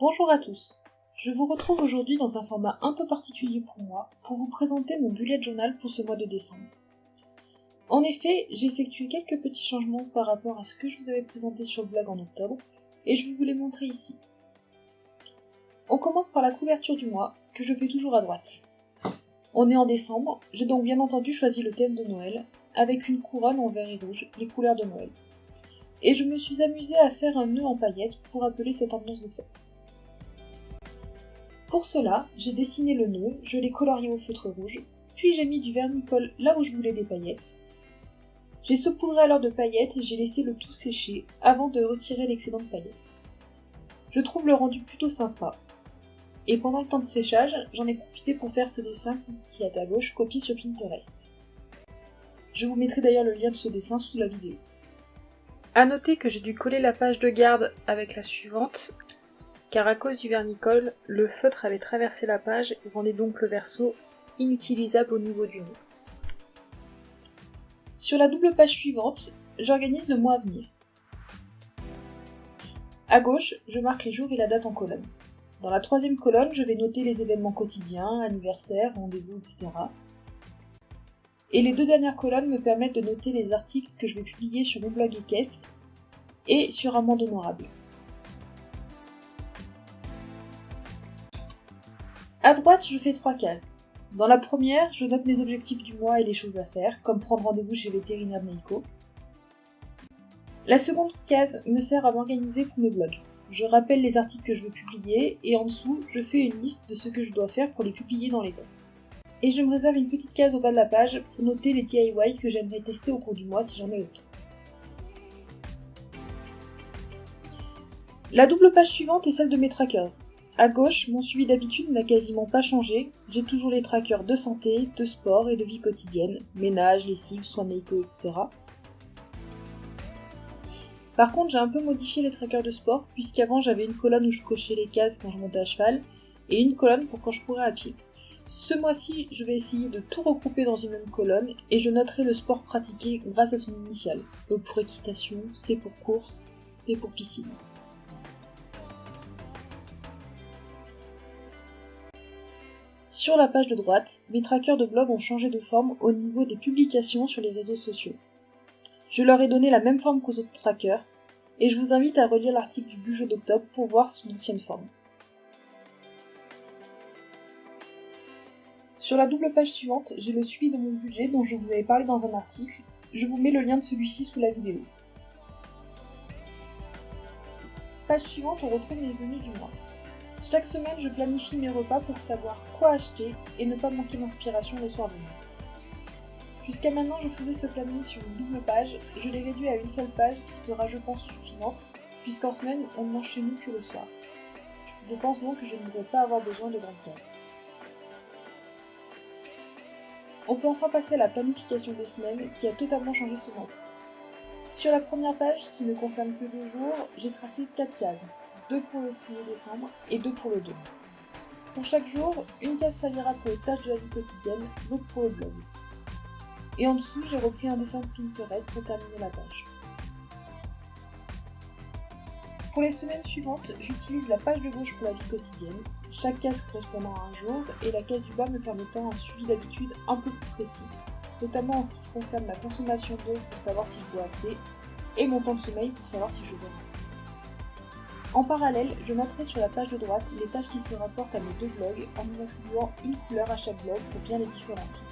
Bonjour à tous, je vous retrouve aujourd'hui dans un format un peu particulier pour moi, pour vous présenter mon bullet journal pour ce mois de décembre. En effet, j'ai effectué quelques petits changements par rapport à ce que je vous avais présenté sur le blog en octobre, et je vais vous les montrer ici. On commence par la couverture du mois, que je fais toujours à droite. On est en décembre, j'ai donc bien entendu choisi le thème de Noël, avec une couronne en vert et rouge, les couleurs de Noël. Et je me suis amusée à faire un nœud en paillettes pour appeler cette ambiance de fête. Pour cela, j'ai dessiné le nœud, je l'ai colorié au feutre rouge, puis j'ai mis du vernis-colle là où je voulais des paillettes. J'ai saupoudré alors de paillettes et j'ai laissé le tout sécher avant de retirer l'excédent de paillettes. Je trouve le rendu plutôt sympa. Et pendant le temps de séchage, j'en ai profité pour faire ce dessin qui est à gauche, copié sur Pinterest. Je vous mettrai d'ailleurs le lien de ce dessin sous la vidéo. A noter que j'ai dû coller la page de garde avec la suivante, car à cause du vernis-colle, le feutre avait traversé la page et rendait donc le verso inutilisable au niveau du nœud. Sur la double page suivante, j'organise le mois à venir. À gauche, je marque les jours et la date en colonne. Dans la troisième colonne, je vais noter les événements quotidiens, anniversaires, rendez-vous, etc. Et les deux dernières colonnes me permettent de noter les articles que je vais publier sur mon blog équestre et sur un monde honorable. À droite, je fais 3 cases. Dans la première, je note mes objectifs du mois et les choses à faire, comme prendre rendez-vous chez le vétérinaire Meiko. La seconde case me sert à m'organiser pour mes blogs. Je rappelle les articles que je veux publier, et en dessous, je fais une liste de ce que je dois faire pour les publier dans les temps. Et je me réserve une petite case au bas de la page pour noter les DIY que j'aimerais tester au cours du mois si j'en ai le temps. La double page suivante est celle de mes trackers. À gauche, mon suivi d'habitude n'a quasiment pas changé, j'ai toujours les trackers de santé, de sport et de vie quotidienne, ménage, lessive, soins Meiko, etc. Par contre, j'ai un peu modifié les trackers de sport, puisqu'avant j'avais une colonne où je cochais les cases quand je montais à cheval, et une colonne pour quand je courais à pied. Ce mois-ci, je vais essayer de tout regrouper dans une même colonne, et je noterai le sport pratiqué grâce à son initiale. E pour équitation, C pour course, P pour piscine. Sur la page de droite, mes trackers de blog ont changé de forme au niveau des publications sur les réseaux sociaux. Je leur ai donné la même forme qu'aux autres trackers, et je vous invite à relire l'article du budget d'octobre pour voir son ancienne forme. Sur la double page suivante, j'ai le suivi de mon budget dont je vous avais parlé dans un article, je vous mets le lien de celui-ci sous la vidéo. Page suivante, on retrouve mes menus du mois. Chaque semaine, je planifie mes repas pour savoir quoi acheter et ne pas manquer d'inspiration le soir même. Jusqu'à maintenant, je faisais ce planning sur une double page, je l'ai réduit à une seule page qui sera, je pense, suffisante, puisqu'en semaine, on ne mange chez nous que le soir. Je pense donc que je ne devrais pas avoir besoin de grandes cases. On peut enfin passer à la planification des semaines, qui a totalement changé ce mois-ci. Sur la première page, qui ne concerne que 2 jours, j'ai tracé 4 cases. 2 pour le 1er décembre et 2 pour le 2. Pour chaque jour, une case servira pour les tâches de la vie quotidienne, l'autre pour le blog. Et en dessous, j'ai repris un dessin de Pinterest pour terminer la page. Pour les semaines suivantes, j'utilise la page de gauche pour la vie quotidienne, chaque case correspondant à un jour, et la case du bas me permettant un suivi d'habitude un peu plus précis, notamment en ce qui concerne ma consommation d'eau pour savoir si je bois assez, et mon temps de sommeil pour savoir si je dors assez. En parallèle, je noterai sur la page de droite les tâches qui se rapportent à mes 2 blogs en y attribuant une couleur à chaque blog pour bien les différencier.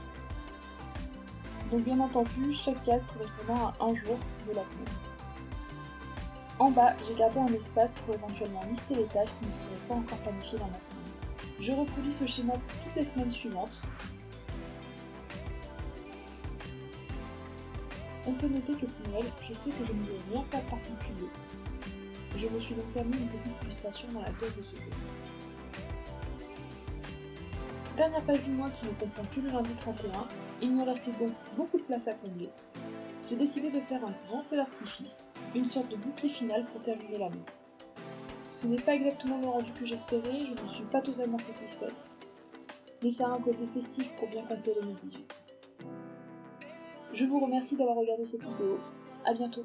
Donc bien entendu, chaque case correspondant à un jour de la semaine. En bas, j'ai gardé un espace pour éventuellement lister les tâches qui ne seraient pas encore planifiées dans ma semaine. Je reproduis ce schéma pour toutes les semaines suivantes. On peut noter que pour Noël, je sais que je ne veux rien faire de particulier. Je me suis donc permis une petite illustration dans la tête de ce jeu. Dernière page du mois qui ne comprend plus le lundi 31, il me restait donc beaucoup de place à combler. J'ai décidé de faire un grand feu d'artifice, une sorte de bouquet final pour terminer l'année. Ce n'est pas exactement le rendu que j'espérais, je ne suis pas totalement satisfaite, mais ça a un côté festif pour bien compter 2018. Je vous remercie d'avoir regardé cette vidéo, à bientôt.